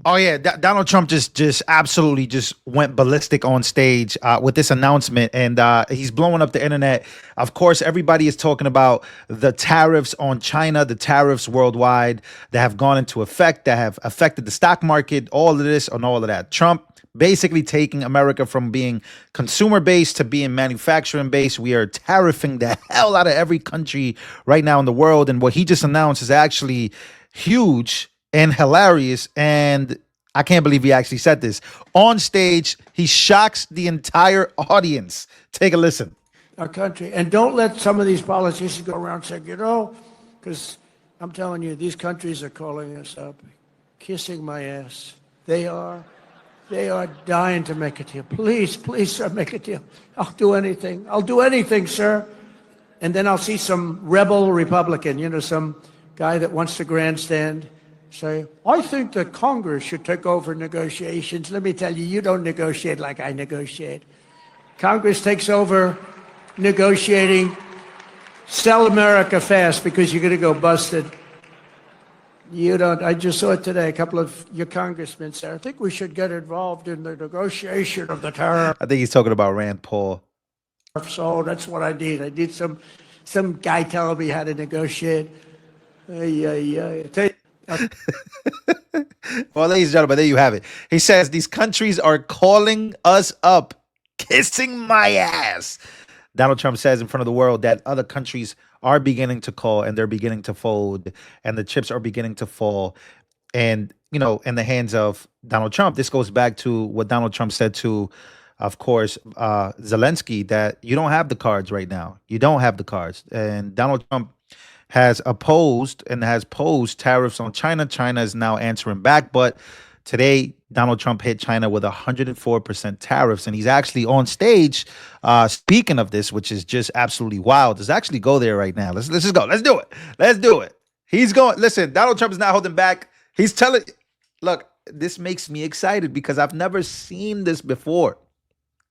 Oh yeah, Donald Trump just absolutely just went ballistic on stage with this announcement, and he's blowing up the internet. Of course, everybody is talking about the tariffs on China, the tariffs worldwide that have gone into effect, that have affected the stock market, all of this and all of that. Trump basically taking America from being consumer based to being manufacturing based. We are tariffing the hell out of every country right now in the world, and what he just announced is actually huge and hilarious. And I can't believe he actually said this on stage. He shocks the entire audience. Take a listen. Our country. And don't let some of these politicians go around saying, because I'm telling you, these countries are calling us up, kissing my ass. They are. They are dying to make a deal. Please, please, sir, make a deal. I'll do anything. I'll do anything, sir. And then I'll see some rebel Republican, some guy that wants to grandstand, say, I think that Congress should take over negotiations. Let me tell you, you don't negotiate like I negotiate. Congress takes over negotiating. Sell America fast because you're going to go busted. You don't. I just saw it today. A couple of your congressmen said, I think we should get involved in the negotiation of the tariff. I think he's talking about Rand Paul. So that's what I need. I need some guy telling me how to negotiate. Well, ladies and gentlemen, there you have it. He says these countries are calling us up, kissing my ass. Donald Trump says in front of the world that other countries are beginning to call and they're beginning to fold and the chips are beginning to fall. And, in the hands of Donald Trump, this goes back to what Donald Trump said to, of course, Zelensky, that you don't have the cards right now. You don't have the cards. And Donald Trump has opposed and has posed tariffs on China. China is now answering back. But today, Donald Trump hit China with 104% tariffs. And he's actually on stage speaking of this, which is just absolutely wild. Let's actually go there right now. Let's just go. Let's do it. Let's do it. He's going. Listen, Donald Trump is not holding back. He's telling. Look, this makes me excited because I've never seen this before.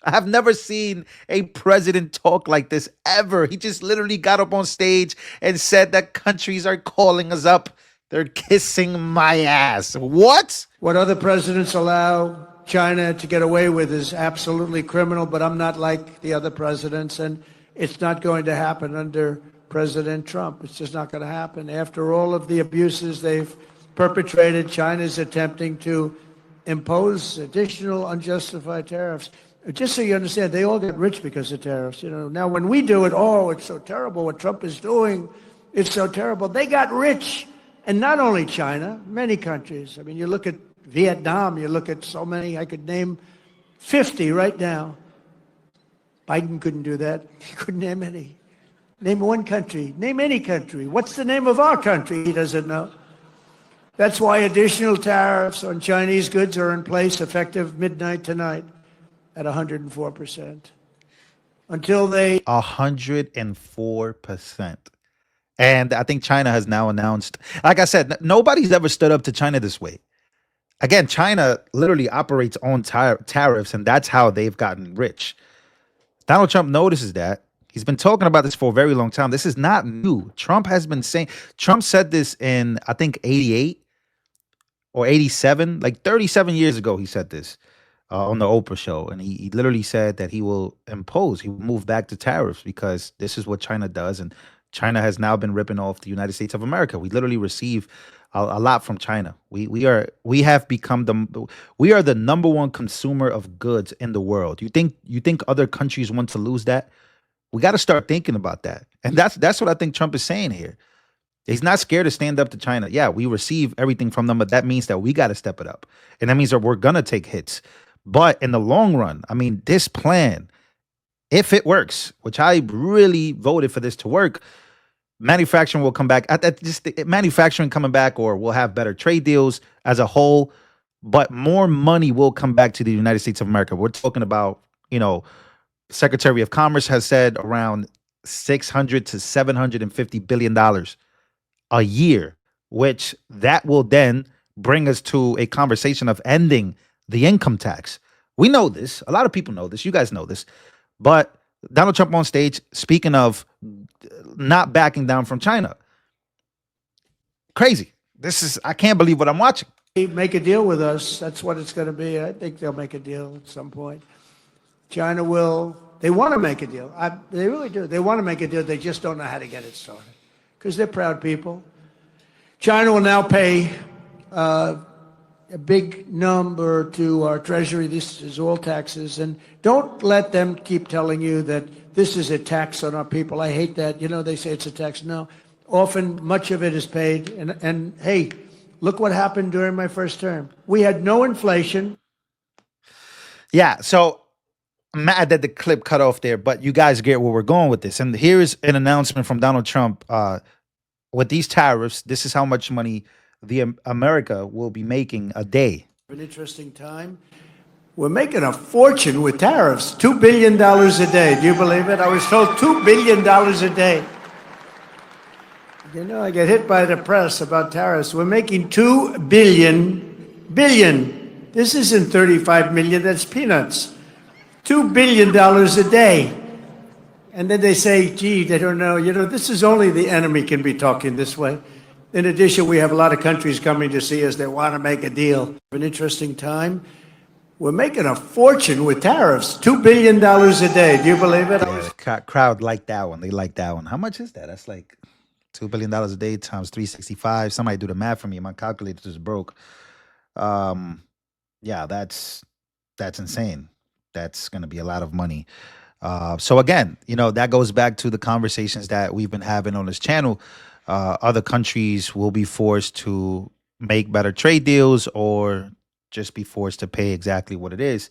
I have never seen a president talk like this ever. He just literally got up on stage and said that countries are calling us up. They're kissing my ass. What? What other presidents allow China to get away with is absolutely criminal, but I'm not like the other presidents, and it's not going to happen under President Trump. It's just not going to happen. After all of the abuses they've perpetrated, China is attempting to impose additional unjustified tariffs. Just so you understand, they all get rich because of tariffs. Now when we do it, it's so terrible. What Trump is doing, it's so terrible. They got rich. And not only China, many countries. I mean, you look at Vietnam, you look at so many, I could name 50 right now. Biden couldn't do that. He couldn't name any. Name one country. Name any country. What's the name of our country? He doesn't know. That's why additional tariffs on Chinese goods are in place effective midnight tonight at 104%. Until they 104%. And I think China has now announced, like I said, nobody's ever stood up to China this way. Again, China literally operates on tariffs, and that's how they've gotten rich. Donald Trump notices that. He's been talking about this for a very long time. This is not new. Trump said this in, I think, 88 or 87, like 37 years ago, he said this on the Oprah show. And he literally said that he will move back to tariffs because this is what China does. And China has now been ripping off the United States of America. We literally receive a lot from China. We are the number one consumer of goods in the world. You think other countries want to lose that? We got to start thinking about that. And that's what I think Trump is saying here. He's not scared to stand up to China. Yeah, we receive everything from them, but that means that we got to step it up. And that means that we're going to take hits. But in the long run, I mean, this plan, if it works, which I really voted for this to work, manufacturing will come back. Manufacturing coming back, or we'll have better trade deals as a whole, but more money will come back to the United States of America. We're talking about, Secretary of Commerce has said around $600 to $750 billion a year, which that will then bring us to a conversation of ending the income tax. We know this. A lot of people know this. You guys know this. But Donald Trump on stage speaking of not backing down from China. Crazy. I can't believe what I'm watching. make a deal with us. That's what it's going to be. I think they'll make a deal at some point. China will. They want to make a deal. They really do. They want to make a deal. They just don't know how to get it started because they're proud people. China will now pay a big number to our Treasury. This is all taxes. And don't let them keep telling you that this is a tax on our people. I hate that. You know, they say it's a tax. No. Often, much of it is paid. And hey, look what happened during my first term. We had no inflation. Yeah, so I'm mad that the clip cut off there, but you guys get where we're going with this. And here's an announcement from Donald Trump. With these tariffs, this is how much money America will be making a day. An interesting time. We're making a fortune with tariffs. $2 billion a day. Do you believe it? I was told $2 billion a day. You know, I get hit by the press about tariffs. We're making $2 billion. This isn't 35 million, that's peanuts. $2 billion a day. And then they say, gee, they don't know. You know, this is only the enemy can be talking this way. In addition, we have a lot of countries coming to see us. They want to make a deal. An interesting time. We're making a fortune with tariffs. $2 billion a day. Do you believe it? Yeah, the crowd liked that one. They like that one. How much is that? That's like $2 billion a day times 365. Somebody do the math for me. My calculator just broke. Yeah, that's insane. That's going to be a lot of money. So again, you know, that goes back to the conversations that we've been having on this channel. Other countries will be forced to make better trade deals or just be forced to pay exactly what it is.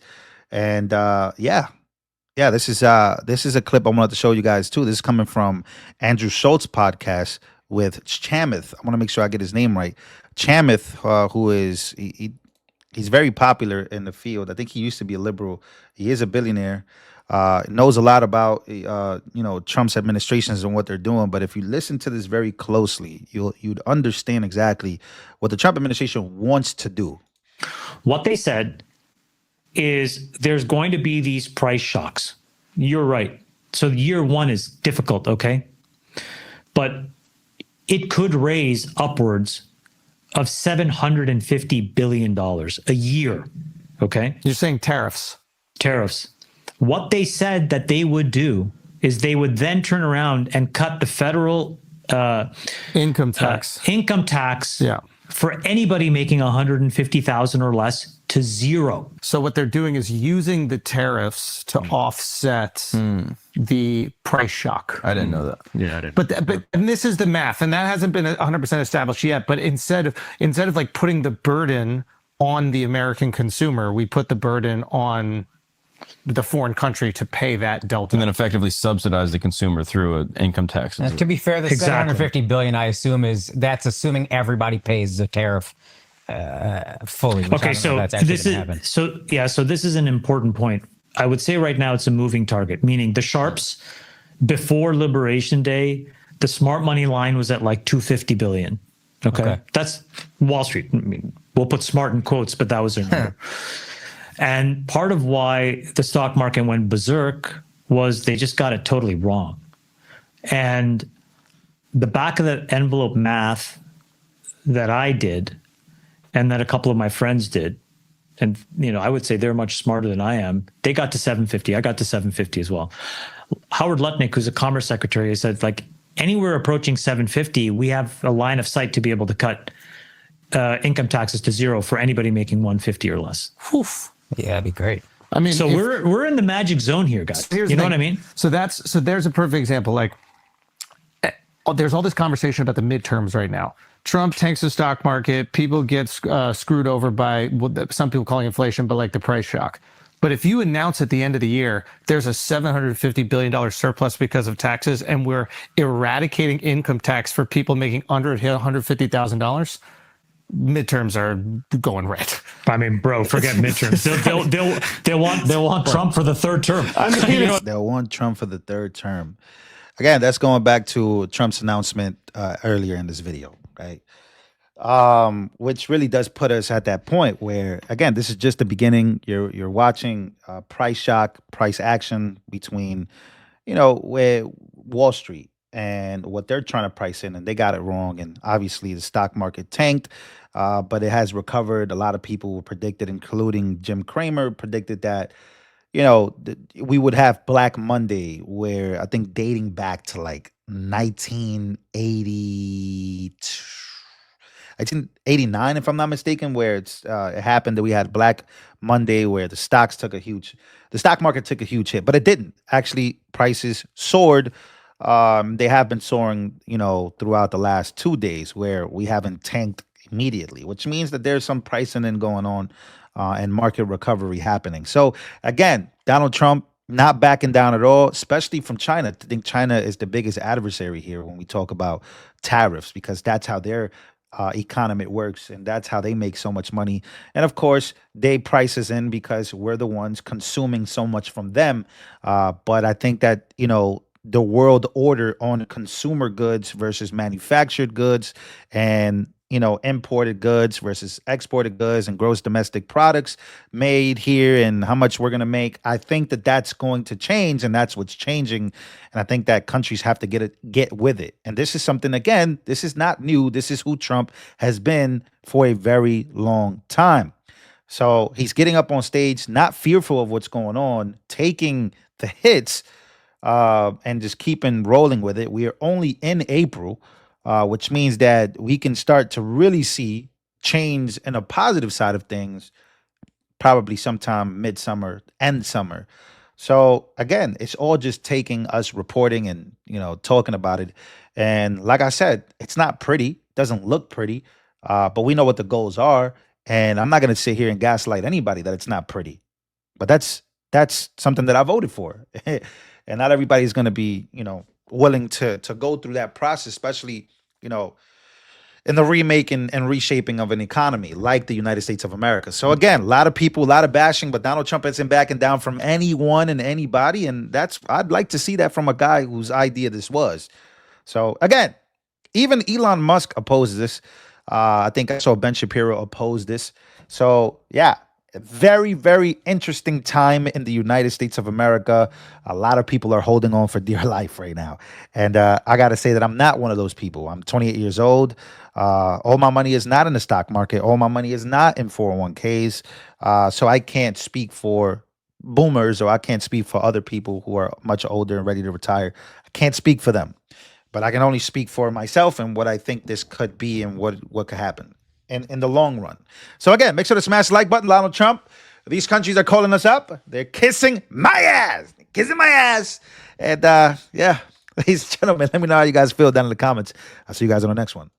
And this is a clip I wanted to show you guys too. This is coming from Andrew Schultz podcast with Chamath. I want to make sure I get his name right. Chamath, who is he's very popular in the field. I think he used to be a liberal. He is a billionaire. Knows a lot about Trump's administrations and what they're doing. But if you listen to this very closely, you'd understand exactly what the Trump administration wants to do. What they said is there's going to be these price shocks. You're right. So year one is difficult, okay? But it could raise upwards of $750 billion a year, okay? You're saying tariffs. Tariffs. What they said that they would do is they would then turn around and cut the federal income tax for anybody making $150,000 or less to zero. So what they're doing is using the tariffs to offset the price shock. I didn't know that. Yeah, I didn't. But and this is the math, and that hasn't been 100% established yet. But instead of like putting the burden on the American consumer, we put the burden on the foreign country to pay that delta, and then effectively subsidize the consumer through income taxes. To be fair, the $750 billion, I assume, that's assuming everybody pays the tariff fully. Okay, so this is an important point. I would say right now it's a moving target, meaning the sharps before Liberation Day, the smart money line was at like 250 billion. Okay. That's Wall Street. I mean, we'll put smart in quotes, but that was their number. And part of why the stock market went berserk was they just got it totally wrong. And the back of the envelope math that I did and that a couple of my friends did, and I would say they're much smarter than I am, they got to 750. I got to 750 as well. Howard Lutnick, who's a commerce secretary, said like anywhere approaching 750, we have a line of sight to be able to cut income taxes to zero for anybody making 150 or less. Oof. Yeah, that'd be great. I mean, so we're in the magic zone here, guys. You know what I mean? So there's a perfect example. Like, there's all this conversation about the midterms right now. Trump tanks the stock market. People get screwed over by what some people calling inflation, but like the price shock. But if you announce at the end of the year, there's a $750 billion surplus because of taxes, and we're eradicating income tax for people making under $150,000, midterms are going red. I mean, bro, forget midterms. They'll want Trump for the third term. They'll want Trump for the third term. Again, that's going back to Trump's announcement earlier in this video, right? Which really does put us at that point where, again, this is just the beginning. You're watching price shock, price action between, where Wall Street, and what they're trying to price in, and they got it wrong. And obviously, the stock market tanked, but it has recovered. A lot of people predicted, including Jim Cramer, predicted that we would have Black Monday, where I think dating back to like 1980, 1989, if I'm not mistaken, where it happened that we had Black Monday, where the stock market took a huge hit, but it didn't. Actually, prices soared. They have been soaring, throughout the last 2 days, where we haven't tanked immediately, which means that there's some pricing in going on, and market recovery happening. So again, Donald Trump not backing down at all, especially from China. I think China is the biggest adversary here when we talk about tariffs, because that's how their economy works, and that's how they make so much money. And of course, they price us in because we're the ones consuming so much from them. But I think that the world order on consumer goods versus manufactured goods, and imported goods versus exported goods, and gross domestic products made here, and how much we're going to make. I think that that's going to change, and that's what's changing. And I think that countries have to get with it. And this is something, again, this is not new. This is who Trump has been for a very long time. So he's getting up on stage, not fearful of what's going on, taking the hits, and just keeping rolling with it. We are only in April, which means that we can start to really see change in a positive side of things, probably sometime midsummer and summer. So again, it's all just taking us reporting and talking about it. And like I said, it's not pretty, doesn't look pretty, but we know what the goals are. And I'm not going to sit here and gaslight anybody that it's not pretty, but that's something that I voted for. And not everybody's going to be willing to go through that process, especially in the remake and reshaping of an economy like the United States of America. So again, a lot of people, a lot of bashing, but Donald Trump isn't backing down from anyone and anybody. And I'd like to see that from a guy whose idea this was. So again, even Elon Musk opposes this. I think I saw Ben Shapiro oppose this. So yeah, a very, very interesting time in the United States of America. A lot of people are holding on for dear life right now. And I got to say that I'm not one of those people. I'm 28 years old. All my money is not in the stock market. All my money is not in 401ks. So I can't speak for boomers, or I can't speak for other people who are much older and ready to retire. I can't speak for them. But I can only speak for myself and what I think this could be and what could happen in the long run. So again, make sure to smash the like button, Donald Trump. These countries are calling us up. They're kissing my ass. Kissing my ass. And yeah, ladies and gentlemen, let me know how you guys feel down in the comments. I'll see you guys on the next one.